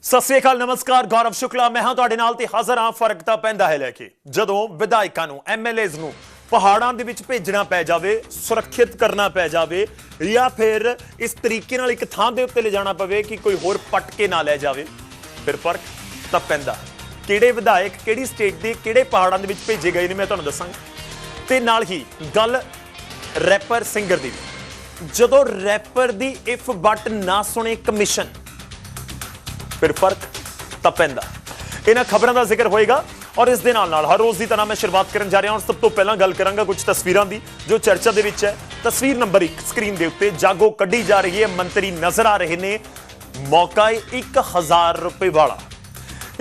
ਸਤਿ ਸ੍ਰੀ ਅਕਾਲ, ਨਮਸਕਾਰ। ਗੌਰਵ ਸ਼ੁਕਲਾ मैं हाँ ਤੁਹਾਡੇ ਨਾਲ ਤੇ ਹਾਜ਼ਰ ਹਾਂ ਫਰਕ ਤਾਂ ਪੈਂਦਾ ਹੈ ਲੈ ਕੇ। ਜਦੋਂ ਵਿਧਾਇਕਾਂ ਨੂੰ ਐਮਐਲਏਜ਼ ਨੂੰ ਪਹਾੜਾਂ ਦੇ ਵਿੱਚ ਭੇਜਣਾ ਪੈ ਜਾਵੇ, ਸੁਰੱਖਿਅਤ ਕਰਨਾ ਪੈ ਜਾਵੇ ਜਾਂ ਫਿਰ ਇਸ ਤਰੀਕੇ ਨਾਲ ਇੱਕ ਥਾਂ ਦੇ ਉੱਤੇ ਲਿਜਾਣਾ ਪਵੇ ਕਿ ਕੋਈ ਹੋਰ ਪੱਟ ਕੇ ਨਾ ਲੈ ਜਾਵੇ, ਫਿਰ ਫਰਕ ਤਾਂ ਪੈਂਦਾ। ਕਿਹੜੇ ਵਿਧਾਇਕ ਕਿਹੜੀ ਸਟੇਟ ਦੇ ਕਿਹੜੇ ਪਹਾੜਾਂ ਦੇ ਵਿੱਚ ਭੇਜੇ ਗਏ ਨੇ ਮੈਂ ਤੁਹਾਨੂੰ ਦੱਸਾਂਗਾ। ਤੇ ਨਾਲ ਹੀ ਗੱਲ ਰੈਪਰ ਸਿੰਗਰ ਦੀ। ਜਦੋਂ ਰੈਪਰ ਦੀ ਇਫ ਬਟ ਨਾ ਸੁਣੇ ਕਮਿਸ਼ਨ, फिर फर्क तब पैंदा। इन्हां खबरों का जिक्र होएगा और इस दे नाल हर रोज़ की तरह मैं शुरुआत करन जा रहा हूं। सब तो पहला गल करांगा कुछ तस्वीरों की जो चर्चा दे विच है। तस्वीर नंबर 1 स्क्रीन के उत्ते जागो कढ़ी जा रही है, मंत्री नज़र आ रहे ने, मौका 1000 रुपए वाला।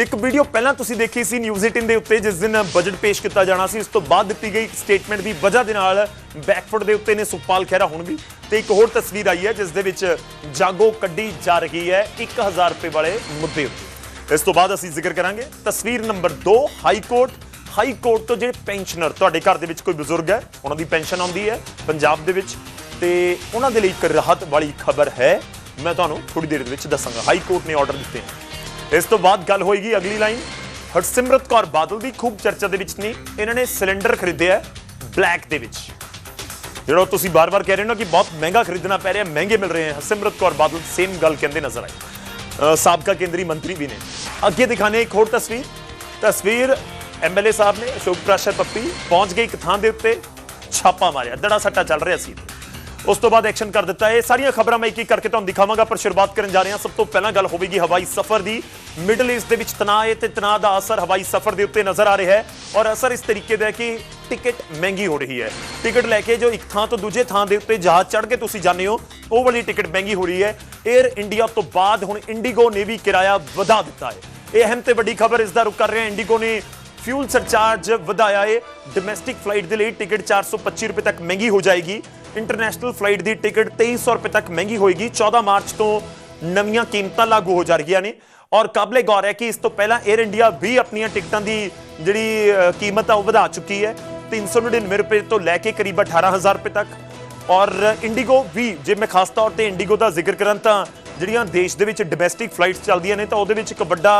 एक वीडियो पहला तुसीं देखी सी न्यूज़ 18 के उत्ते जिस दिन बजट पेश किया जाना सी, उस तो बाद दी गई स्टेटमेंट की वजह दे नाल बैकफुट के उत्ते ने सुखपाल खैहरा हुण भी ਤੇ ਇੱਕ ਹੋਰ ਤਸਵੀਰ ਆਈ ਹੈ ਜਿਸ ਦੇ ਵਿੱਚ ਜਾਗੋ ਕੱਢੀ ਜਾ ਰਹੀ ਹੈ 1000 ਰੁਪਏ ਵਾਲੇ ਮੁੱਦੇ ਉੱਤੇ। ਇਸ ਤੋਂ ਬਾਅਦ ਅਸੀਂ ਜ਼ਿਕਰ ਕਰਾਂਗੇ ਤਸਵੀਰ ਨੰਬਰ 2 ਹਾਈ ਕੋਰਟ ਤੋਂ ਜਿਹੜੇ ਪੈਨਸ਼ਨਰ, ਤੁਹਾਡੇ ਘਰ ਦੇ ਵਿੱਚ ਕੋਈ ਬਜ਼ੁਰਗ ਹੈ, ਉਹਨਾਂ ਦੀ ਪੈਨਸ਼ਨ ਆਉਂਦੀ ਹੈ ਪੰਜਾਬ ਦੇ ਵਿੱਚ ਤੇ ਉਹਨਾਂ ਦੇ ਲਈ ਇੱਕ ਰਾਹਤ ਵਾਲੀ ਖਬਰ ਹੈ, ਮੈਂ ਤੁਹਾਨੂੰ ਥੋੜੀ ਦੇਰ ਦੇ ਵਿੱਚ ਦੱਸਾਂਗਾ। ਹਾਈ ਕੋਰਟ ਨੇ ਆਰਡਰ ਦਿੱਤੇ ਨੇ। ਇਸ ਤੋਂ ਬਾਅਦ ਗੱਲ ਹੋਏਗੀ ਅਗਲੀ ਲਾਈਨ ਹਰਸਿਮਰਤ ਕੌਰ ਬਾਦਲ ਦੀ। ਖੂਬ ਚਰਚਾ ਦੇ ਵਿੱਚ ਨਹੀਂ, ਇਹਨਾਂ ਨੇ ਸਿਲੰਡਰ ਖਰੀਦਿਆ ਬਲੈਕ ਦੇ ਵਿੱਚ, जो तुसीं बार-बार कह रहे हो ना कि बहुत महंगा खरीदना पै रहा है, महंगे मिल रहे हैं। हरसिमरत कौर बादल सेम गल कहते नजर आई। साबका केंद्रीय मंत्री भी ने। अगे दिखाने एक होर तस्वीर एमएलए साहब ने अशोक प्राशर पप्पी पहुंच गए एक थां दे उत्ते, छापा मारिया, दड़ा सट्टा चल रहा सी, उस तो बाद एक्शन कर दिता है। सारियां खबरां मैं एक-एक करके तुहानूं दिखावांगा, पर शुरुआत करन जा रहे हैं। सब तो पहला गल होवेगी हवाई सफर दी। मिडल ईस्ट दे विच तनाव है ते तनाव दा असर हवाई सफर दे उत्ते नजर आ रहा है और असर इस तरीके दा कि टिकट महंगी हो रही है। टिकट लैके जो एक थां तो दूजे थां दे उत्ते जहाज चढ़ के तुसीं जाने हो, वो वाली टिकट महंगी हो रही है। एयर इंडिया तो बाद हुण इंडिगो ने भी किराया वधा दिता है। ये अहम ते वड्डी खबर इसदा रुख कर रहे हैं। इंडिगो ने फ्यूल सरचार्ज वधाया है। डोमैसटिक फ्लाइट के लिए टिकट 425 रुपए तक महंगी हो जाएगी। इंटरनेशनल फ्लाइट की टिकट 2300 रुपए तक महंगी होएगी। 14 मार्च तो नवीं कीमतां लागू हो जा रही ने और काबिले गौर है कि इस तो पहला एयर इंडिया भी अपनी टिकटों की जिहड़ी कीमत है वधा चुकी है, 399 रुपए तो लैके करीब 18000 रुपए तक। और इंडिगो भी, जे मैं खास तौर पर इंडिगो का जिक्र करां तां जिहड़ियां देश दे विच डोमैसटिक फ्लाइट्स चलदियां ने तां उहदे विच एक वड्डा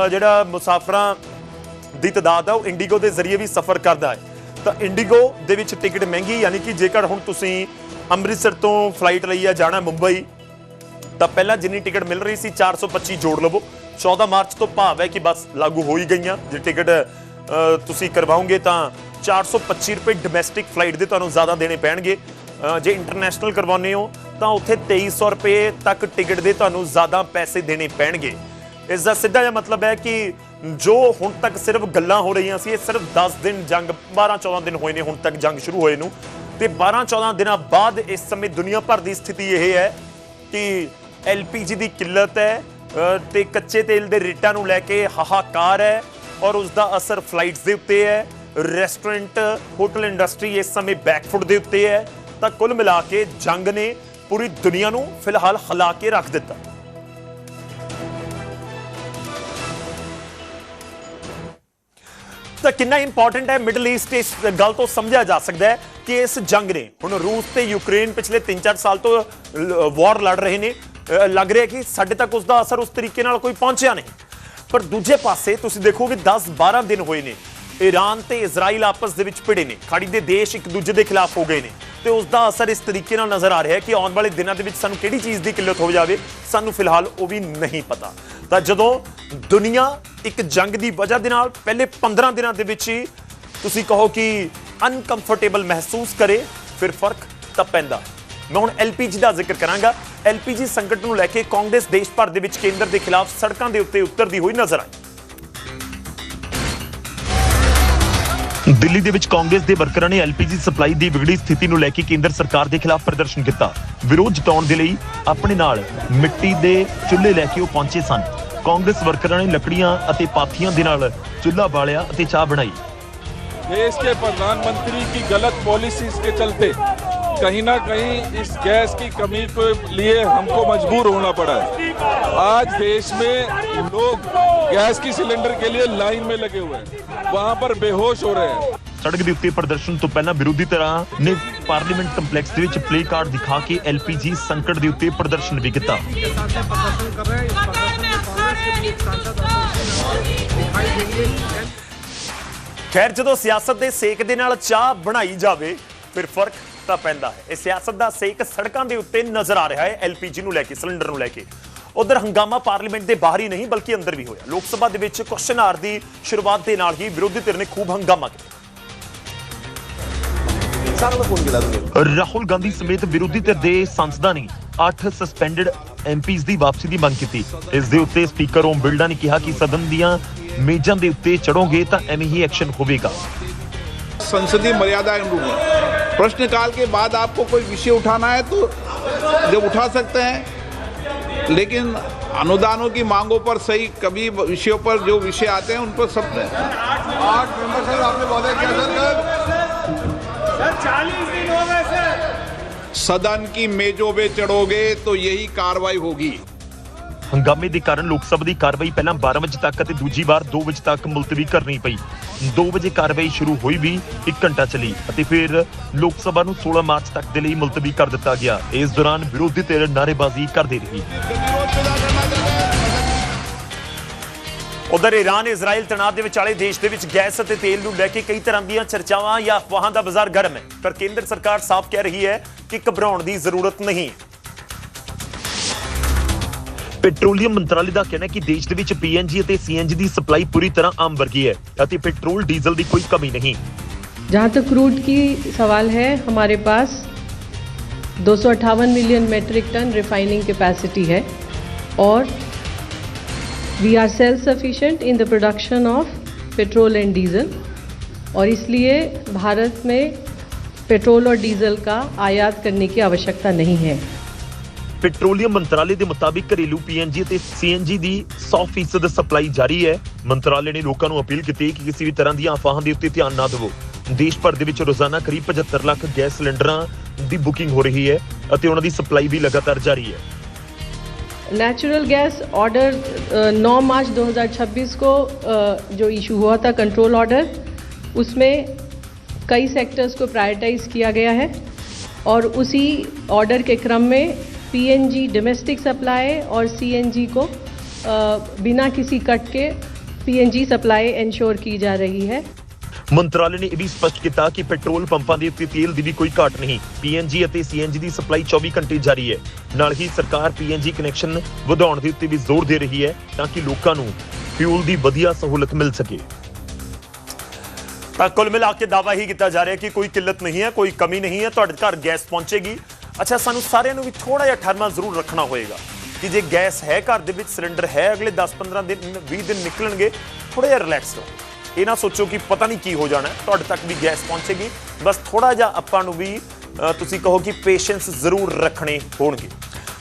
जिहड़ा मुसाफरां दी तादाद है वो इंडिगो के जरिए भी सफ़र करता है। तो इंडिगो दे विच टिकट महंगी, यानी कि जेकर हुण तुसीं अमृतसर तो फ्लाइट लई है जाना मुंबई, तो पहला जिन्नी टिकट मिल रही सी 425 जोड़ लवो। 14 मार्च तो भाव है कि बस लागू हो ही गई। जे टिकट तुसीं करवाओगे तो 425 रुपए डोमैसटिक फ्लाइट के तुहानूं ज़्यादा देने पैणगे। जे इंटरनेशनल करवाने हो तो उत्थे 2300 रुपए तक टिकट के तुहानूं ज़्यादा पैसे देने पैणगे। इसका सीधा जिहा मतलब है कि जो हुण तक सिर्फ गल्लां हो रही सी, सिर्फ 10 दिन जंग, 12-14 दिन होए ने हुण तक जंग शुरू होए नूं, ते 12-14 दिनों बाद इस समय दुनिया भर की स्थिति यह है कि LPG की किल्लत है ते कच्चे तेल के रेटां नूं लैके हाहाकार है और उसका असर फ्लाइट्स के उत्ते है। रेस्टोरेंट होटल इंडस्ट्री इस समय बैकफुट के उत्ते है। तो कुल मिला के जंग ने पूरी दुनिया नूं फिलहाल हिला के रख दिता। तो कितना इंपॉर्टेंट है मिडल ईस्ट, इस गल तो समझा जा सकता है कि इस जंग ने हुण रूस ते यूक्रेन पिछले 3-4 साल तो वॉर लड़ रहे ने, लग रहा है कि साडे तक उसका असर उस तरीके नाल कोई पहुंचया नहीं। पर दूजे पासे तुसीं देखोगे 10-12 दिन होए ने, ईरान ते इजराइल आपस दे विच भिड़े ने, खाड़ी दे देश एक दूजे के खिलाफ हो गए ने, तो उसका असर इस तरीके नाल नज़र आ रहा है कि आने वाले दिनों के सानूं किहड़ी चीज़ की किल्लत हो जाए सानूं फिलहाल वो भी नहीं पता। तो जदों दुनिया एक जंग की वजह दे नाल पहले 15 दिनों के विच ही तुसीं कहो कि अनकंफर्टेबल महसूस करे, फिर फर्क तब पैंदा। मैं हुण LPG का जिक्र करांगा। LPG संकट नूं लैके कांग्रेस देश भर दे विच केंद्र के खिलाफ सड़कों के उत्ते उतरती हुई नजर आई। दिल्ली दे विच कांग्रेस दे वर्करां ने LPG सप्लाई दी विगड़ी स्थिति नूं लैके केंद्र सरकार के खिलाफ प्रदर्शन किया। विरोध जताउण दे लई अपने नाल मिट्टी दे चुल्हे लैके वो पहुंचे सन। कांग्रेस वर्करां ने लकड़ियां अते पाथियां दे नाल चुल्हा बालिया अते चाह बनाई। देश के प्रधानमंत्री की गलत पॉलिसीज के चलते कहीं ना कहीं इस गैस की कमी के लिए हमको मजबूर होना पड़ा है। आज देश में लोग गैस की सिलेंडर के लिए लाइन में लगे हुए हैं, वहां पर बेहोश हो रहे हैं। ਸੜਕ ਦੇ ਉੱਤੇ ਪ੍ਰਦਰਸ਼ਨ ਤੋਂ ਪਹਿਲਾਂ ਵਿਰੋਧੀ ਧਿਰਾਂ ਨੇ ਪਾਰਲੀਮੈਂਟ ਕੰਪਲੈਕਸ ਦੇ ਵਿੱਚ ਪਲੇ ਕਾਰਡ ਦਿਖਾ ਕੇ LPG ਸੰਕਟ ਦੇ ਉੱਤੇ ਪ੍ਰਦਰਸ਼ਨ ਵੀ ਕੀਤਾ। ਖੈਰ, ਜਦੋਂ ਸਿਆਸਤ ਦੇ ਸੇਕ ਦੇ ਨਾਲ ਚਾਹ ਬਣਾਈ ਜਾਵੇ ਫਿਰ ਫਰਕ ਤਾਂ ਪੈਂਦਾ ਹੈ। ਇਹ ਸਿਆਸਤ ਦਾ ਸੇਕ ਸੜਕਾਂ ਦੇ ਉੱਤੇ ਨਜ਼ਰ ਆ ਰਿਹਾ ਹੈ LPG ਨੂੰ ਲੈ ਕੇ, ਸਿਲੰਡਰ ਨੂੰ ਲੈ ਕੇ। ਉਧਰ ਹੰਗਾਮਾ ਪਾਰਲੀਮੈਂਟ ਦੇ ਬਾਹਰ ਹੀ ਨਹੀਂ ਬਲਕਿ ਅੰਦਰ ਵੀ ਹੋਇਆ। ਲੋਕ ਸਭਾ ਦੇ ਵਿੱਚ ਕੁਐਸਚਨ ਆਵਰ ਦੀ ਸ਼ੁਰੂਆਤ ਦੇ ਨਾਲ ਹੀ ਵਿਰੋਧੀ ਧਿਰ ਨੇ ਖੂਬ ਹੰਗਾਮਾ ਕੀਤਾ। ਰਾਹੁਲ ਗਾਂਧੀ ਸਮੇਤ ਵਿਰੋਧੀ ਧਿਰ ਦੇ ਸੰਸਦਾਂ ਨੇ 8 ਸਸਪੈਂਡਡ MPs ਦੀ ਵਾਪਸੀ ਦੀ ਮੰਗ ਕੀਤੀ। ਇਸ ਦੇ ਉੱਤੇ ਸਪੀਕਰ ਓਮ ਬਿਰਲਾ ਨੇ ਕਿਹਾ ਕਿ ਸਦਨ ਦੀਆਂ ਮੇਜ਼ਾਂ ਦੇ ਉੱਤੇ ਚੜੋਗੇ ਤਾਂ ਐਵੇਂ ਹੀ ਐਕਸ਼ਨ होगा। संसदीय मर्यादा प्रश्नकाल के बाद आपको कोई विषय उठाना है तो जब उठा सकते हैं, लेकिन अनुदानों की मांगों पर सही कभी विषयों पर जो विषय आते हैं उन पर सब 8 मेंबर सर आपने वादा किया सर 40 दिन हो गए सर। सदन की मेजों पे चढ़ोगे तो यही कार्रवाई होगी। हंगामे के कारण लोक सभा की कार्रवाई पहला 12 बजे तक और दूजी बार 2 बजे तक मुलतवी करनी पई। 2 बजे कार्रवाई शुरू हुई भी 1 घंटा चली और फिर लोक सभा नूं 16 मार्च तक के लिए मुलतवी कर दिता गया। इस दौरान विरोधी धिर नारेबाजी करती रही। उधर ईरान इजराइल तनाव के विचाले देश के विच गैस और तेल नूं लैके कई तरह दी चर्चावां या अफवाहां दा बाजार गर्म है, पर केंद्र सरकार साफ कह रही है कि घबराउण दी जरूरत नहीं। पेट्रोलियम मंत्रालय का कहना है कि देश के विच PNG और CNG की सप्लाई पूरी तरह आम वर्गी है और पेट्रोल डीजल की कोई कमी नहीं। जहाँ तक क्रूड की सवाल है, हमारे पास 258 million metric ton refining capacity है और we are self sufficient in the production of petrol and diesel, और इसलिए भारत में पेट्रोल और डीजल का आयात करने की आवश्यकता नहीं है। पेट्रोलियम मंत्रालय के मुताबिक घरेलू PNG और CNG की 100% सप्लाई जारी है। मंत्रालय ने लोगों को अपील की कि किसी भी तरह की अफवाहां के उत्ते ध्यान ना देवो। देश भर के विच रोजाना करीब 75 लाख गैस सिलेंडरां की बुकिंग हो रही है और उन्हां दी सप्लाई भी लगातार जारी है। नेचुरल गैस ऑर्डर 9 मार्च 2026 को जो इशू हुआ था कंट्रोल ऑर्डर, उसमें कई सेक्टर्स को प्रायोरिटाइज किया गया है और उसी ऑर्डर के क्रम में PNG डोमेस्टिक सप्लाई और CNG को बिना किसी कट के PNG सप्लाई इंश्योर की जा रही है। मंत्रालय ने यह भी स्पष्ट किया कि पेट्रोल पंपों के उत्ते तेल की भी कोई घाट नहीं। PNG और CNG की सप्लाई 24 घंटे जारी है। नाल ही सरकार PNG कनैक्शन वधाउण दे उत्ते भी जोर दे रही है ताकि लोगों को फ्यूल की वधिया सहूलत मिल सके। कुल मिला के दावा ही किया जा रहा है कि कोई किल्लत नहीं है, कोई कमी नहीं है, तुहाडे घर गैस पहुंचेगी। अच्छा, सानू सारिਆਂ ਨੂੰ भी थोड़ा जिहा ठहरना जरूर रखना होएगा कि जे गैस है घर दे विच, सिलेंडर है, अगले 10-15 दिन 20 दिन निकलणगे, थोड़ा जिहा रिलैक्स रहो। ये ना सोचो कि पता नहीं की हो जाना है, तुहाडे तक भी गैस पहुंचेगी। बस थोड़ा जिहा आपां नूं भी तुसीं कहो कि पेशेंस जरूर रखने होणगे।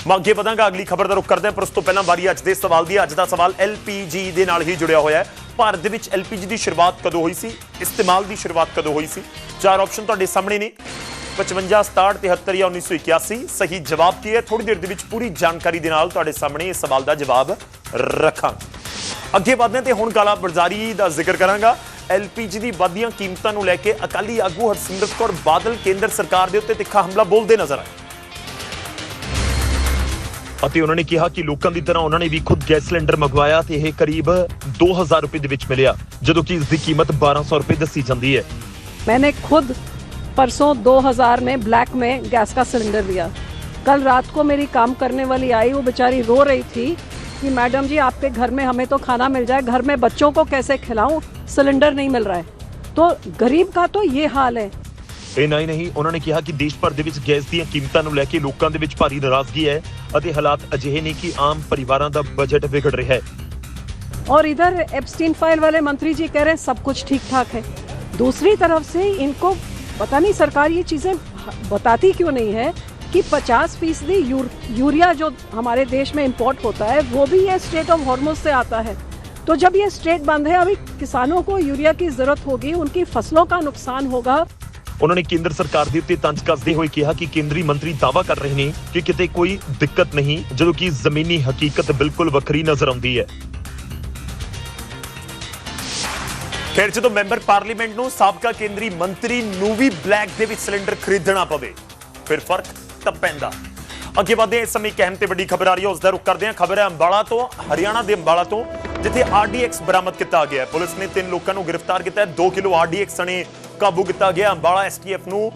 मैं अगे वधांगा, अगली खबर का रुख करदे हां, पर उस तों पहलां वारी अज दे सवाल दी। अज दा सवाल LPG दे नाल ही जुड़िया होया है। भारत दे विच LPG की शुरुआत कदों हुई सी, इस्तेमाल की शुरुआत कदों हुई सी? 4 ऑप्शन तुहाडे सामने ने, 55, 67, 73 या 1981। सही जवाब की है? थोड़ी देर दे विच पूरी जानकारी दे नाल तुहाडे सामने इस सवाल का जवाब रखां। अगे वधदे ते हुण काला बाजारी का जिक्र करांगा। LPG की वधियां कीमतां नूं लैके अकाली आगू हरसिमरत कौर बादल केंद्र सरकार के उत्ते तिखा हमला बोलते नजर आए। उन्होंने कहा कि लोगों की तरह उन्होंने भी खुद गैस सिलेंडर मंगवाया तो यह करीब 2000 रुपए दे विच मिलिया, जदों कि इसकी कीमत 1200 रुपए दसी जाती है। मैंने खुद परसों 2000 में ब्लैक में गैस का सिलेंडर लिया। कल रात को मेरी काम करने वाली आई, वो बेचारी रो रही थी कि मैडम जी आपके घर में हमें तो खाना मिल जाए, घर में बच्चों को कैसे खिलाऊं, सिलेंडर नहीं मिल रहा है। तो गरीब का तो ये हाल है। इन्ना ही नहीं, उन्होंने कहा कि देश भर दे विच गैस दी कीमतां नूं लैके लोकां दे विच भारी नाराजगी है अते हालात अजिहे ने कि आम परिवारां दा बजट बिगड़ रहा है। और इधर एप्स्टीन फाइल वाले मंत्री जी कह रहे हैं सब कुछ ठीक ठाक है। दूसरी तरफ से इनको पता नहीं सरकार ये चीज़ें बताती क्यों नहीं है कि 50% यूरिया जो हमारे देश में इंपोर्ट होता है वो भी ये स्ट्रेट ऑफ हॉर्मुज से आता है। तो जब ये स्ट्रेट बंद है, अभी किसानों को यूरिया की जरूरत होगी, उनकी फसलों का नुकसान होगा। उन्होंने केंद्र सरकार के उत्ते तंज कसदे हुए कहा कि केंद्रीय मंत्री दावा कर रहे हैं कि किते कोई दिक्कत नहीं, जदों कि जमीनी हकीकत बिल्कुल वखरी नजर आती है। ਖੈਰ ਜਦੋਂ ਮੈਂਬਰ ਪਾਰਲੀਮੈਂਟ ਨੂੰ ਸਾਬਕਾ ਕੇਂਦਰੀ ਮੰਤਰੀ ਨੂੰ ਵੀ ਬਲੈਕ ਦੇ ਵਿੱਚ ਸਿਲੰਡਰ ਖਰੀਦਣਾ ਪਵੇ ਫਿਰ ਫਰਕ ਤਾਂ ਪੈਂਦਾ। ਅੱਗੇ ਵਧਦੇ ਇਸ ਸਮੇਂ ਅਹਿਮ ਤੇ ਵੱਡੀ ਖਬਰ ਆ ਰਹੀ ਹੈ, ਉਸ ਦਾ ਰੁਖ ਕਰਦੇ ਹਾਂ। ਖਬਰ ਹੈ ਅੰਬਾਲਾ ਤੋਂ, ਹਰਿਆਣਾ ਦੇ ਅੰਬਾਲਾ ਤੋਂ, ਜਿੱਥੇ RDX ਬਰਾਮਦ ਕੀਤਾ ਗਿਆ। ਪੁਲਿਸ ਨੇ 3 ਲੋਕਾਂ ਨੂੰ ਗ੍ਰਿਫਤਾਰ ਕੀਤਾ। 2 ਕਿਲੋ RDX ਸਣੇ ਕਾਬੂ ਕੀਤਾ ਗਿਆ। ਅੰਬਾਲਾ STF ਨੂੰ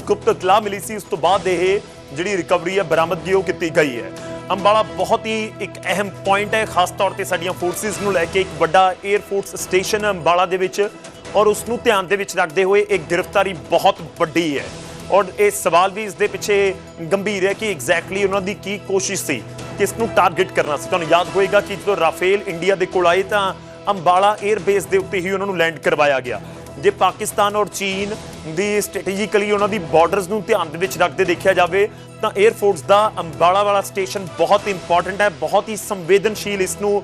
ਗੁਪਤ ਇਤਲਾਹ ਮਿਲੀ ਸੀ, ਉਸ ਤੋਂ ਬਾਅਦ ਇਹ ਜਿਹੜੀ ਰਿਕਵਰੀ ਹੈ ਬਰਾਮਦਗੀ ਉਹ ਕੀਤੀ ਗਈ ਹੈ। ਅੰਬਾਲਾ ਬਹੁਤ ਹੀ ਇੱਕ ਅਹਿਮ ਪੁਆਇੰਟ ਹੈ, ਖਾਸ ਤੌਰ ਤੇ ਸਾਡੀਆਂ ਫੋਰਸਿਸ ਨੂੰ ਲੈ ਕੇ। ਇੱਕ ਵੱਡਾ 에ਅਰਫੋਰਸ ਸਟੇਸ਼ਨ ਹੈ ਅੰਬਾਲਾ ਦੇ ਵਿੱਚ, ਔਰ ਉਸ ਨੂੰ ਧਿਆਨ ਦੇ ਵਿੱਚ ਰੱਖਦੇ ਹੋਏ ਇੱਕ ਗ੍ਰਿਫਤਾਰੀ ਬਹੁਤ ਵੱਡੀ ਹੈ। ਔਰ ਇਹ ਸਵਾਲ ਵੀ ਇਸ ਦੇ ਪਿੱਛੇ ਗੰਭੀਰ ਹੈ ਕਿ ਐਗਜ਼ੈਕਟਲੀ ਉਹਨਾਂ ਦੀ ਕੀ ਕੋਸ਼ਿਸ਼ ਸੀ, ਕਿਸ ਨੂੰ ਟਾਰਗੇਟ ਕਰਨਾ ਸੀ। ਤੁਹਾਨੂੰ ਯਾਦ ਹੋਏਗਾ ਕਿ ਜਦੋਂ ਰਾਫੇਲ ਇੰਡੀਆ ਦੇ ਕੋਲ ਆਏ ਤਾਂ ਅੰਬਾਲਾ 에ਅਰ ਬੇਸ ਦੇ ਉੱਤੇ ਹੀ ਉਹਨਾਂ ਨੂੰ ਲੈਂਡ ਕਰਵਾਇਆ ਗਿਆ। ਜੇ ਪਾਕਿਸਤਾਨ ਔਰ ਚੀਨ ਦੀ ਸਟ੍ਰੈਟੇਜੀਕਲੀ ਉਹਨਾਂ ਦੀ ਬਾਰਡਰਸ ਨੂੰ ਧਿਆਨ ਦੇ ਵਿੱਚ ਰੱਖਦੇ ਦੇਖਿਆ ਜਾਵੇ ਤਾਂ 에ਅਰਫੋਰਸ ਦਾ ਅੰਬਾਲਾ ਵਾਲਾ ਸਟੇਸ਼ਨ ਬਹੁਤ ਇੰਪੋਰਟੈਂਟ ਹੈ, ਬਹੁਤ ਹੀ ਸੰਵੇਦਨਸ਼ੀਲ ਇਸ ਨੂੰ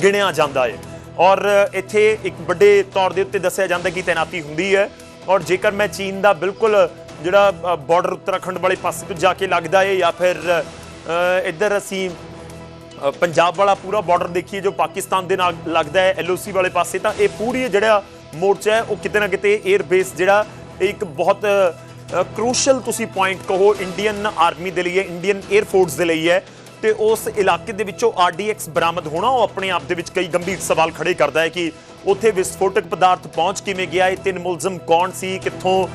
ਗਿਣਿਆ ਜਾਂਦਾ ਹੈ। ਔਰ ਇੱਥੇ ਇੱਕ ਵੱਡੇ ਤੌਰ ਦੇ ਉੱਤੇ ਦੱਸਿਆ ਜਾਂਦਾ ਕਿ ਤੈਨਾਤੀ ਹੁੰਦੀ ਹੈ। ਔਰ ਜੇਕਰ ਮੈਂ ਚੀਨ ਦਾ ਬਿਲਕੁਲ ਜਿਹੜਾ ਬਾਰਡਰ ਉੱਤਰਾਖੰਡ ਵਾਲੇ ਪਾਸੇ ਤੋਂ ਜਾ ਕੇ ਲੱਗਦਾ ਹੈ, ਜਾਂ ਫਿਰ ਇੱਧਰ ਅਸੀਂ ਪੰਜਾਬ ਵਾਲਾ ਪੂਰਾ ਬਾਰਡਰ ਦੇਖੀਏ ਜੋ ਪਾਕਿਸਤਾਨ ਦੇ ਨਾਲ ਲੱਗਦਾ ਹੈ LOC ਵਾਲੇ ਪਾਸੇ, ਤਾਂ ਇਹ ਪੂਰੀ ਜਿਹੜਾ ਮੋਰਚਾ ਹੈ ਉਹ ਕਿਤੇ ਨਾ ਕਿਤੇ 에ਅਰ ਬੇਸ ਜਿਹੜਾ ਇੱਕ ਬਹੁਤ ਕ੍ਰੂਸ਼ਲ ਤੁਸੀਂ ਪੁਆਇੰਟ ਕਹੋ ਇੰਡੀਅਨ ਆਰਮੀ ਦੇ ਲਈ ਹੈ, ਇੰਡੀਅਨ 에ਅਰ ਫੋਰਸ ਦੇ ਲਈ ਹੈ। ਤੇ ਉਸ ਇਲਾਕੇ ਦੇ ਵਿੱਚੋਂ RDX ਬਰਾਮਦ ਹੋਣਾ ਉਹ ਆਪਣੇ ਆਪ ਦੇ ਵਿੱਚ ਕਈ ਗੰਭੀਰ ਸਵਾਲ ਖੜੇ ਕਰਦਾ ਹੈ ਕਿ ਉੱਥੇ ਵਿਸਫੋਟਕ ਪਦਾਰਥ ਪਹੁੰਚ ਕਿਵੇਂ ਗਿਆ, ਇਹ 3 ਮੁਲਜ਼ਮ ਕੌਣ ਸੀ, ਕਿੱਥੋਂ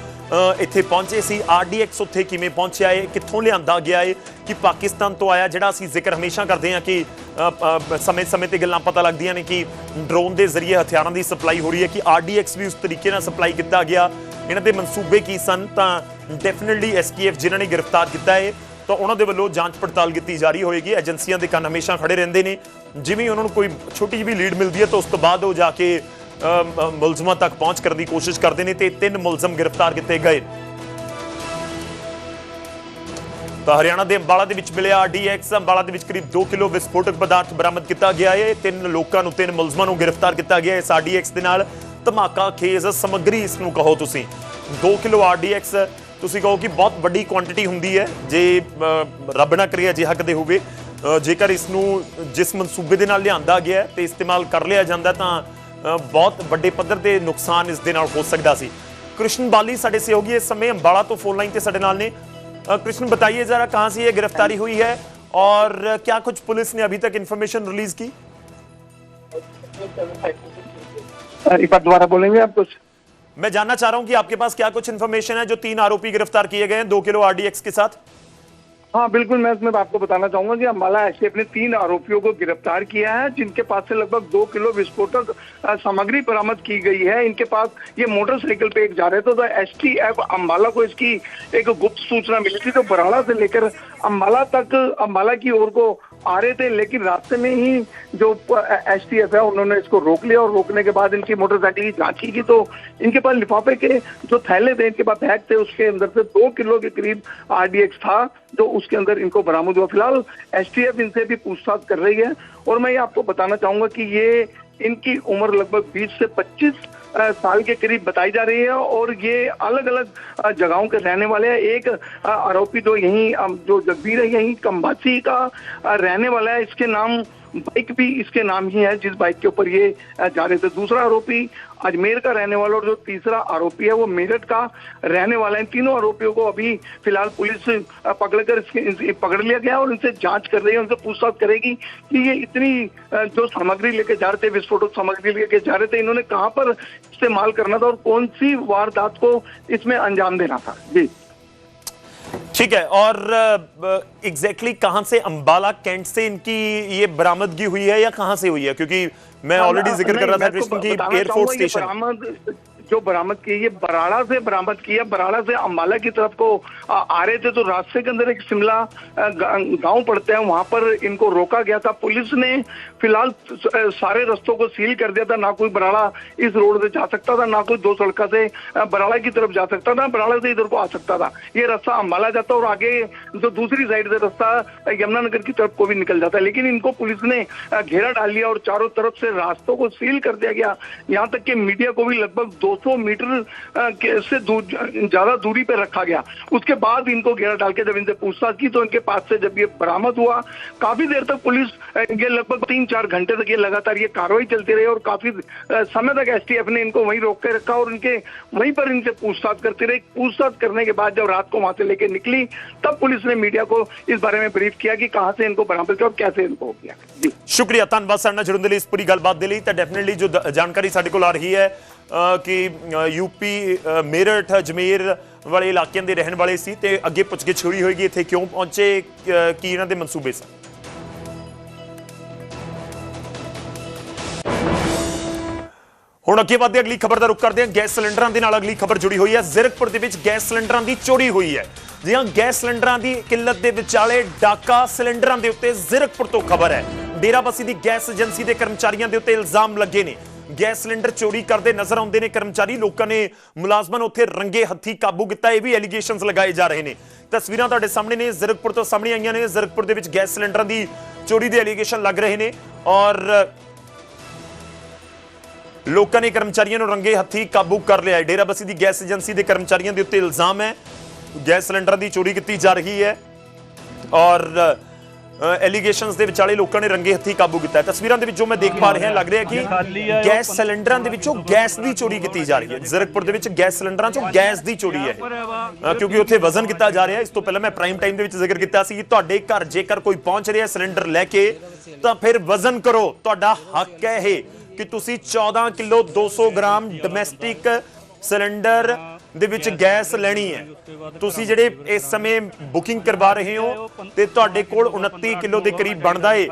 ਇੱਥੇ ਪਹੁੰਚੇ ਸੀ, RDX ਉੱਥੇ ਕਿਵੇਂ ਪਹੁੰਚਿਆ ਹੈ, ਕਿੱਥੋਂ ਲਿਆਂਦਾ ਗਿਆ ਹੈ, ਕਿ ਪਾਕਿਸਤਾਨ ਤੋਂ ਆਇਆ। ਜਿਹੜਾ ਅਸੀਂ ਜ਼ਿਕਰ ਹਮੇਸ਼ਾ ਕਰਦੇ ਹਾਂ ਕਿ ਸਮੇਂ-ਸਮੇਂ ਤੇ ਗੱਲਾਂ ਪਤਾ ਲੱਗਦੀਆਂ ਨੇ ਕਿ ਡਰੋਨ ਦੇ ਜ਼ਰੀਏ ਹਥਿਆਰਾਂ ਦੀ ਸਪਲਾਈ ਹੋ ਰਹੀ ਹੈ, ਕਿ RDX ਵੀ ਉਸ ਤਰੀਕੇ ਨਾਲ ਸਪਲਾਈ ਕੀਤਾ ਗਿਆ। ਇਹਨਾਂ ਦੇ ਮਨਸੂਬੇ ਕੀ ਸਨ, ਤਾਂ ਡੈਫੀਨਿਟਲੀ STF ਜਿਨ੍ਹਾਂ ਨੇ ਗ੍ਰਿਫਤਾਰ ਕੀਤਾ ਹੈ ਤਾਂ ਉਹਨਾਂ ਦੇ ਵੱਲੋਂ ਜਾਂਚ ਪੜਤਾਲ ਕੀਤੀ ਜਾ ਰਹੀ ਹੋਏਗੀ। ਏਜੰਸੀਆਂ ਦੇ ਕੰਨ ਹਮੇਸ਼ਾ ਖੜੇ ਰਹਿੰਦੇ ਨੇ, ਜਿਵੇਂ ਉਹਨਾਂ ਨੂੰ ਕੋਈ ਛੋਟੀ ਜਿਹੀ ਵੀ ਲੀਡ ਮਿਲਦੀ ਹੈ ਤਾਂ ਉਸ ਤੋਂ ਬਾਅਦ ਉਹ ਜਾ ਕੇ ਮੁਲਜ਼ਮਾਂ ਤੱਕ ਪਹੁੰਚ ਕਰਨ ਦੀ ਕੋਸ਼ਿਸ਼ ਕਰਦੇ ਨੇ ਤੇ 3 ਮੁਲਜ਼ਮ ਗ੍ਰਿਫਤਾਰ ਕੀਤੇ ਗਏ। ਤਾਂ ਹਰਿਆਣਾ ਦੇ ਅੰਬਾਲਾ ਦੇ ਵਿੱਚ ਮਿਲਿਆ RDX। ਅੰਬਾਲਾ ਦੇ ਵਿੱਚ ਕਰੀਬ 2 ਕਿਲੋ ਵਿਸਫੋਟਕ ਪਦਾਰਥ ਬਰਾਮਦ ਕੀਤਾ ਗਿਆ ਹੈ। 3 ਲੋਕਾਂ ਨੂੰ 3 ਮੁਲਜ਼ਮਾਂ ਨੂੰ ਗ੍ਰਿਫਤਾਰ ਕੀਤਾ ਗਿਆ ਇਸ RDX ਦੇ ਨਾਲ। ਧਮਾਕਾ ਖੇਜ਼ ਸਮੱਗਰੀ ਇਸ ਨੂੰ ਕਹੋ ਤੁਸੀਂ। 2 ਕਿਲੋ RDX ਤੁਸੀਂ ਕਹੋ ਕਿ ਬਹੁਤ ਵੱਡੀ ਕੁਆਂਟੀਟੀ ਹੁੰਦੀ ਹੈ। ਜੇ ਰੱਬ ਨਾ ਕਰੇ ਅਜਿਹਾ ਕਦੇ ਹੋਵੇ, ਜੇਕਰ ਇਸ ਨੂੰ ਜਿਸ ਮਨਸੂਬੇ ਦੇ ਨਾਲ ਲਿਆਂਦਾ ਗਿਆ ਤੇ ਇਸਤੇਮਾਲ ਕਰ ਲਿਆ ਜਾਂਦਾ ਤਾਂ ਬਹੁਤ ਵੱਡੇ ਪੱਧਰ ਤੇ ਨੁਕਸਾਨ ਇਸ ਦੇ ਨਾਲ ਹੋ ਸਕਦਾ ਸੀ। कृष्ण बाली साढ़े सहयोगी इस समय अंबाला तो फोन लाइन पे साढ़े नाल ने। कृष्ण बताइए जरा कहां से ये गिरफ्तारी हुई है और क्या कुछ पुलिस ने अभी तक इंफॉर्मेशन रिलीज की? एक बार दोबारा बोलेंगे आप कुछ? मैं जानना चाह रहा हूं कि आपके पास क्या कुछ इंफॉर्मेशन है जो 3 आरोपी गिरफ्तार किए गए हैं 2 किलो RDX के साथ। हाँ बिल्कुल, मैं इसमें आपको बताना चाहूंगा कि अम्बाला STF ने 3 आरोपियों को गिरफ्तार किया है जिनके पास से लगभग 2 किलो विस्फोटक सामग्री बरामद की गई है। इनके पास ये मोटरसाइकिल पे एक जा रहे थे तो STF अम्बाला को इसकी एक गुप्त सूचना मिली थी तो बराड़ा से लेकर अम्बाला तक अम्बाला की ओर को आ रहे थे, लेकिन रास्ते में ही जो STF है उन्होंने इसको रोक लिया और रोकने के बाद इनकी मोटरसाइकिल की जांच की तो इनके पास लिफाफे के जो थैले थे, इनके पास बैग थे, उसके अंदर से 2 किलो के करीब RDX था जो उसके अंदर इनको बरामद हुआ। फिलहाल STF इनसे भी पूछताछ कर रही है और मैं ये आपको बताना चाहूंगा कि ये इनकी उम्र लगभग 20 से 25 साल के करीब बताई जा रही है और ये अलग अलग जगहों के रहने वाले हैं। एक आरोपी जो यहीं जो जगबीर है यहीं कंबासी का रहने वाला है, इसके नाम बाइक भी इसके नाम ही है जिस बाइक के ऊपर ये जा रहे थे। दूसरा आरोपी अजमेर का रहने वाला और जो तीसरा आरोपी है वो मेरठ का रहने वाला है। इन तीनों आरोपियों को अभी फिलहाल पुलिस पकड़कर पकड़ लिया गया और इनसे जांच कर रही है, उनसे पूछताछ करेगी कि ये इतनी जो सामग्री लेके जा रहे थे, विस्फोटक सामग्री लेके जा रहे थे, इन्होंने कहाँ पर इस्तेमाल करना था और कौन सी वारदात को इसमें अंजाम देना था। जी ठीक है, और एग्जैक्टली कहां से, अंबाला कैंट से इनकी ये बरामदगी हुई है या कहां से हुई है? क्योंकि मैं ऑलरेडी जिक्र कर रहा था कृष्ण की एयरफोर्स स्टेशन जो बरामद की ये बराड़ा से बरामद किया। बराड़ा से अंबाला की तरफ को आ रहे थे तो रास्ते के अंदर एक शिमला गांव पड़ता है, वहां पर इनको रोका गया था। पुलिस ने फिलहाल सारे रास्तों को सील कर दिया था, ना कोई बराड़ा इस रोड से जा सकता था, ना कोई 2 सड़कों से बराड़ा की तरफ जा सकता था, बराड़ा से इधर को आ सकता था। ये रास्ता अंबाला जाता और आगे जो दूसरी साइड से रास्ता यमुनानगर की तरफ को भी निकल जाता है। लेकिन इनको पुलिस ने घेरा डाल लिया और चारों तरफ से रास्तों को सील कर दिया गया। यहाँ तक कि मीडिया को भी लगभग 2 200 मीटर से ज्यादा दूरी पे रखा गया। उसके बाद इनको घेरा डाल के जब इनसे पूछताछ की तो इनके पास से जब ये बरामद हुआ, काफी देर तक पुलिस, ये लगभग 3-4 घंटे तक ये लगातार ये कार्रवाई चलती रही और काफी समय तक एसटीएफ ने इनको वहीं रोक के रखा और इनके वहीं पर इनसे पूछताछ करती रही। पूछताछ करने के बाद जब रात को वहां से लेके निकली तब पुलिस ने मीडिया को इस बारे में ब्रीफ किया कि कहां से इनको बरामद किया और कैसे इनको हो गया। जी शुक्रिया, धन्यवाद ਸਾਡੇ ਨਾਲ ਜੁੜਨ ਦੇ ਲਈ, ਇਸ ਪੂਰੀ ਗੱਲਬਾਤ ਦੇ ਲਈ। ਤਾਂ ਡੈਫੀਨਿਟਲੀ ਜੋ ਜਾਣਕਾਰੀ ਸਾਡੇ ਕੋਲ ਆ ਰਹੀ ਹੈ ਕਿ यूपी मेरठ अजमेर वाले इलाकों के रहने वाले सी ਤੇ ਅੱਗੇ ਪੁੱਛਗਿੱਛ ਹੋਈ ਹੋਏਗੀ ਇੱਥੇ ਕਿਉਂ ਪਹੁੰਚੇ, ਕੀ ਇਹਨਾਂ ਦੇ ਮਨਸੂਬੇ ਸਨ। ਹੁਣ ਅੱਗੇ ਵਧਦੇ ਅਗਲੀ ਖਬਰ ਦਾ ਰੁਖ ਕਰਦੇ ਹਾਂ। ਗੈਸ ਸਿਲੰਡਰਾਂ ਦੇ ਨਾਲ ਅਗਲੀ ਖਬਰ ਜੁੜੀ ਹੋਈ ਹੈ। ਜ਼ੀਰਕਪੁਰ ਦੇ ਵਿੱਚ ਗੈਸ ਸਿਲੰਡਰਾਂ ਦੀ ਚੋਰੀ ਹੋਈ ਹੈ। ਜੀ ਹਾਂ, ਗੈਸ ਸਿਲੰਡਰਾਂ ਦੀ ਕਿੱਲਤ ਦੇ ਵਿਚਾਲੇ ਡਾਕਾ ਸਿਲੰਡਰਾਂ ਦੇ ਉੱਤੇ ਜ਼ੀਰਕਪੁਰ ਤੋਂ ਖਬਰ ਹੈ। ਡੇਰਾਬੱਸੀ ਦੀ ਗੈਸ ਏਜੰਸੀ ਦੇ ਕਰਮਚਾਰੀਆਂ ਦੇ ਉੱਤੇ ਇਲਜ਼ਾਮ ਲੱਗੇ ਨੇ। ਗੈਸ ਸਿਲੰਡਰ ਚੋਰੀ ਕਰਦੇ ਨਜ਼ਰ ਆਉਂਦੇ ਨੇ ਕਰਮਚਾਰੀ। ਲੋਕਾਂ ਨੇ ਮੁਲਾਜ਼ਮਾਂ ਨੂੰ ਉੱਥੇ ਰੰਗੇ ਹੱਥੀ ਕਾਬੂ ਕੀਤਾ। ਇਹ ਵੀ ਐਲੀਗੇਸ਼ਨਸ ਲਗਾਏ ਜਾ ਰਹੇ ਨੇ। ਤਸਵੀਰਾਂ ਤੁਹਾਡੇ ਸਾਹਮਣੇ ਨੇ, ਜ਼ੀਰਕਪੁਰ ਤੋਂ ਸਾਹਮਣੇ ਆਈਆਂ ਨੇ। ਜ਼ੀਰਕਪੁਰ ਦੇ ਵਿੱਚ ਗੈਸ ਸਿਲੰਡਰਾਂ ਦੀ ਚੋਰੀ ਦੇ ਐਲੀਗੇਸ਼ਨ ਲੱਗ ਰਹੇ ਨੇ ਔਰ ਲੋਕਾਂ ਨੇ ਕਰਮਚਾਰੀਆਂ ਨੂੰ ਰੰਗੇ ਹੱਥੀ ਕਾਬੂ ਕਰ ਲਿਆ ਹੈ। ਡੇਰਾਬੱਸੀ ਦੀ ਗੈਸ ਏਜੰਸੀ ਦੇ ਕਰਮਚਾਰੀਆਂ ਦੇ ਉੱਤੇ ਇਲਜ਼ਾਮ ਹੈ ਗੈਸ ਸਿਲੰਡਰਾਂ ਦੀ ਚੋਰੀ ਕੀਤੀ ਜਾ ਰਹੀ ਹੈ ਔਰ ਐਲੀਗੇਸ਼ਨਸ ਦੇ ਵਿਚਾਲੇ ਲੋਕਾਂ ਨੇ ਰੰਗੇ ਹੱਥੀ ਕਾਬੂ ਕੀਤਾ ਹੈ। ਤਸਵੀਰਾਂ ਦੇ ਵਿੱਚ ਜੋ ਮੈਂ ਦੇਖ ਪਾ ਰਿਹਾ ਲੱਗ ਰਿਹਾ ਕਿ ਗੈਸ ਸਿਲੰਡਰਾਂ ਦੇ ਵਿੱਚੋਂ ਗੈਸ ਦੀ ਚੋਰੀ ਕੀਤੀ ਜਾ ਰਹੀ ਹੈ। ਜ਼ੀਰਕਪੁਰ ਦੇ ਵਿੱਚ ਗੈਸ ਸਿਲੰਡਰਾਂ ਚੋਂ ਗੈਸ ਦੀ ਚੋਰੀ ਹੈ ਕਿਉਂਕਿ ਉੱਥੇ ਵਜ਼ਨ ਕੀਤਾ ਜਾ ਰਿਹਾ। ਇਸ ਤੋਂ ਪਹਿਲਾਂ ਮੈਂ ਪ੍ਰਾਈਮ ਟਾਈਮ ਦੇ ਵਿੱਚ ਜ਼ਿਕਰ ਕੀਤਾ ਸੀ ਕਿ ਤੁਹਾਡੇ ਘਰ ਜੇਕਰ ਕੋਈ ਪਹੁੰਚ ਰਿਹਾ ਸਿਲੰਡਰ ਲੈ ਕੇ ਤਾਂ ਫਿਰ ਵਜ਼ਨ ਕਰੋ। ਤੁਹਾਡਾ ਹੱਕ ਹੈ ਇਹ ਕਿ ਤੁਸੀਂ 14 ਕਿਲੋ 200 ਗ੍ਰਾਮ ਡੋਮੈਸਟਿਕ ਸਿਲੰਡਰ ਦੇ ਵਿੱਚ ਗੈਸ ਲੈਣੀ ਹੈ। ਤੁਸੀਂ ਜਿਹੜੇ ਇਸ ਸਮੇਂ ਬੁਕਿੰਗ ਕਰਵਾ ਰਹੇ ਹੋ ਤੇ ਤੁਹਾਡੇ ਕੋਲ 29 ਕਿਲੋ ਦੇ ਕਰੀਬ ਬਣਦਾ ਏ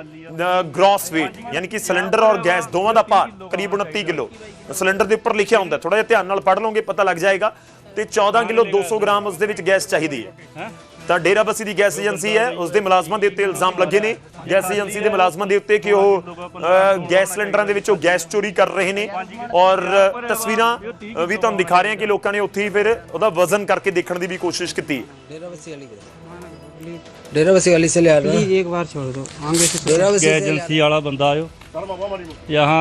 ਗ੍ਰੋਸ weight, ਯਾਨੀ ਕਿ ਸਿਲੰਡਰ ਔਰ ਗੈਸ ਦੋਵਾਂ ਦਾ ਭਾਰ ਕਰੀਬ 29 ਕਿਲੋ ਸਿਲੰਡਰ ਦੇ ਉੱਪਰ ਲਿਖਿਆ ਹੁੰਦਾ। ਥੋੜਾ ਜਿਹਾ ਧਿਆਨ ਨਾਲ ਪੜ੍ਹ ਲਓਗੇ ਪਤਾ ਲੱਗ ਜਾਏਗਾ। ਤੇ 14 ਕਿਲੋ 200 ਗ੍ਰਾਮ ਉਸ ਦੇ ਵਿੱਚ ਗੈਸ ਚਾਹੀਦੀ ਹੈ। ਤਾਂ ਡੇਰਾਬੱਸੀ ਦੀ ਗੈਸ ਏਜੰਸੀ ਹੈ, ਉਸ ਦੇ ਮੁਲਾਜ਼ਮਾਂ ਦੇ ਉੱਤੇ ਇਲਜ਼ਾਮ ਲੱਗੇ ਨੇ ਗੈਸ ਏਜੰਸੀ ਦੇ ਮੁਲਾਜ਼ਮਾਂ ਦੇ ਉੱਤੇ ਕਿ ਉਹ ਗੈਸ ਸਿਲੰਡਰਾਂ ਦੇ ਵਿੱਚੋਂ ਗੈਸ ਚੋਰੀ ਕਰ ਰਹੇ ਨੇ ਔਰ ਤਸਵੀਰਾਂ ਵੀ ਤੁਹਾਨੂੰ ਦਿਖਾ ਰਹੇ ਹਾਂ ਕਿ ਲੋਕਾਂ ਨੇ ਉੱਥੇ ਹੀ ਫਿਰ ਉਹਦਾ ਵਜ਼ਨ ਕਰਕੇ ਦੇਖਣ ਦੀ ਵੀ ਕੋਸ਼ਿਸ਼ ਕੀਤੀ। डेराबस्सी वाली से ले आ रहे हैं। एक बार छोड़ दो आगे से। डेराबस्सी गैस एजेंसी वाला बंदा आयो यहाँ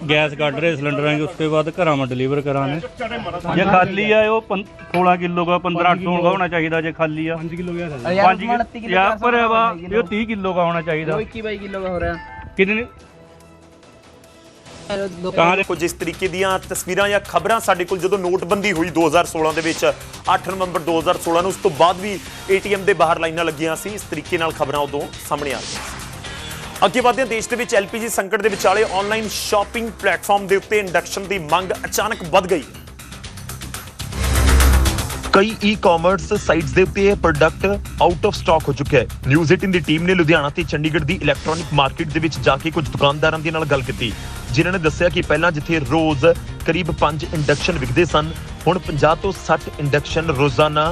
गैस काट रहे सिलेंडर आएंगे उसके बाद घर में डिलीवर कराने। ये खाली है वो 16 किलो का 15-8 का होना चाहिए। जे खाली है 5 किलो यहाँ पर है 30 किलो का होना चाहिए। 21 किलो का हो रहा है कितनी ਕੁਝ ਇਸ ਤਰੀਕੇ ਦੀਆਂ ਤਸਵੀਰਾਂ ਜਾਂ ਖਬਰਾਂ ਸਾਡੇ ਕੋਲ ਜਦੋਂ ਨੋਟਬੰਦੀ ਹੋਈ 2016 ਦੇ ਵਿੱਚ 8 ਨਵੰਬਰ 2016 ਨੂੰ, ਉਸ ਤੋਂ ਬਾਅਦ ਵੀ ATM ਦੇ ਬਾਹਰ ਲਾਈਨਾਂ ਲੱਗੀਆਂ ਸੀ। ਇਸ ਤਰੀਕੇ ਨਾਲ ਖਬਰਾਂ ਉਦੋਂ ਸਾਹਮਣੇ ਆ ਰਹੀਆਂ ਸੀ। ਅੱਗੇ ਵਧਦੇ ਹਾਂ। ਦੇਸ਼ ਦੇ ਵਿੱਚ LPG ਸੰਕਟ ਦੇ ਵਿਚਾਲੇ ਆਨਲਾਈਨ ਸ਼ਾਪਿੰਗ ਪਲੇਟਫਾਰਮ ਦੇ ਉੱਤੇ ਇੰਡਕਸ਼ਨ ਦੀ ਮੰਗ ਅਚਾਨਕ ਵੱਧ ਗਈ। ਕਈ ਈ-ਕਾਮਰਸ ਸਾਈਟਸ ਦੇ ਉੱਤੇ ਇਹ ਪ੍ਰੋਡਕਟ ਆਊਟ ਆਫ ਸਟਾਕ ਹੋ ਚੁੱਕਿਆ ਹੈ। ਨਿਊਜ਼ 18 ਦੀ ਟੀਮ ਨੇ ਲੁਧਿਆਣਾ ਤੇ ਚੰਡੀਗੜ੍ਹ ਦੀ ਇਲੈਕਟ੍ਰੋਨਿਕ ਮਾਰਕੀਟ ਦੇ ਵਿੱਚ ਜਾ ਕੇ ਕੁਝ ਦੁਕਾਨਦਾਰਾਂ ਦੇ ਨਾਲ ਗੱਲ ਕੀਤੀ, ਜਿਨ੍ਹਾਂ ਨੇ ਦੱਸਿਆ ਕਿ ਪਹਿਲਾਂ ਜਿੱਥੇ ਰੋਜ਼ ਕਰੀਬ 5 ਇੰਡਕਸ਼ਨ ਵਿਕਦੇ ਸਨ, ਹੁਣ 50 ਤੋਂ 60 ਇੰਡਕਸ਼ਨ ਰੋਜ਼ਾਨਾ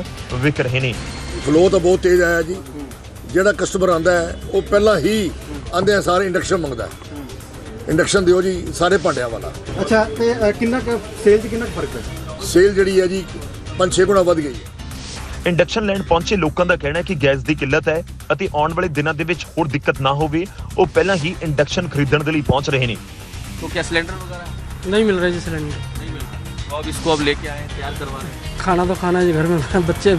ਵਿਕ ਰਹੇ ਨੇ। ਫਲੋ ਤਾਂ ਬਹੁਤ ਤੇਜ਼ ਆਇਆ ਜੀ। ਜਿਹੜਾ ਕਸਟਮਰ ਆਂਦਾ ਹੈ ਉਹ ਪਹਿਲਾਂ ਹੀ ਆਂਦੇ ਆ ਸਾਰੇ ਇੰਡਕਸ਼ਨ ਮੰਗਦਾ ਹੈ। ਇੰਡਕਸ਼ਨ ਦਿਓ ਜੀ ਸਾਰੇ ਭਾਂਡਿਆਂ ਵਾਲਾ। ਅੱਛਾ, ਤੇ ਕਿੰਨਾ ਕੁ ਸੇਲ 'ਚ ਕਿੰਨਾ ਫਰਕ ਹੈ? ਸੇਲ ਜਿਹੜੀ ਹੈ ਜੀ 5-6 ਗੁਣਾ ਵੱਧ ਗਈ। ਇੰਡਕਸ਼ਨ ਲੈਣ ਪਹੁੰਚੇ ਲੋਕਾਂ ਦਾ ਕਹਿਣਾ ਹੈ ਕਿ ਗੈਸ ਦੀ ਕਿੱਲਤ ਹੈ ਅਤੇ ਆਉਣ ਵਾਲੇ ਦਿਨਾਂ ਦੇ ਵਿੱਚ ਹੋਰ ਦਿੱਕਤ ਨਾ ਹੋਵੇ, ਉਹ ਪਹਿਲਾਂ ਹੀ ਇੰਡਕਸ਼ਨ ਖਰੀਦਣ ਦੇ ਲਈ ਪਹੁੰਚ ਰਹੇ ਨੇ। तो क्या सिलेंडर वगैरह नहीं मिल रहा जी सिलेंडर। नहीं मिल रहा तो अब इसको अब लेके आए हैं, तैयार करवा रहे हैं। खाना तो खाना जी घर में बच्चे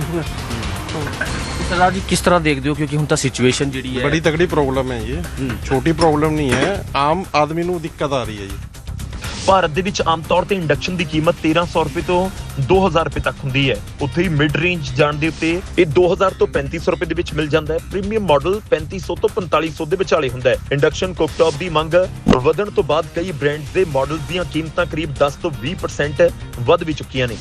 सरदार जी किस तरह देखते हो क्योंकि ਹੁਣ ਤਾਂ ਸਿਚੁਏਸ਼ਨ ਜਿਹੜੀ ਹੈ ਬੜੀ ਤਕੜੀ ਪ੍ਰੋਬਲਮ ਹੈ ਇਹ ਛੋਟੀ ਪ੍ਰੋਬਲਮ ਨਹੀਂ ਹੈ ਆਮ ਆਦਮੀ ਨੂੰ ਦਿੱਕਤ ਆ ਰਹੀ ਹੈ ਜੀ। ਭਾਰਤ ਦੇ ਵਿੱਚ ਆਮ ਤੌਰ ਤੇ ਇੰਡਕਸ਼ਨ ਦੀ ਕੀਮਤ 1300 ਰੁਪਏ ਤੋਂ 2000 ਰੁਪਏ ਤੱਕ ਹੁੰਦੀ ਹੈ। ਉੱਥੇ ਹੀ ਮਿਡ ਰੇਂਜ ਜਾਣ ਦੇ ਉੱਤੇ ਇਹ 2000 ਤੋਂ 3500 ਰੁਪਏ ਦੇ ਵਿੱਚ ਮਿਲ ਜਾਂਦਾ ਹੈ। ਪ੍ਰੀਮੀਅਮ ਮਾਡਲ 3500 ਤੋਂ 4500 ਦੇ ਵਿਚਾਲੇ ਹੁੰਦਾ ਹੈ। ਇੰਡਕਸ਼ਨ ਕੁੱਕਟੌਪ ਦੀ ਮੰਗ ਵਧਣ ਤੋਂ ਬਾਅਦ ਕਈ ਬ੍ਰਾਂਡਸ ਦੇ ਮਾਡਲਸ ਦੀਆਂ ਕੀਮਤਾਂ ਕਰੀਬ 10 ਤੋਂ 20% ਵੱਧ ਵੀ ਚੁੱਕੀਆਂ ਨੇ।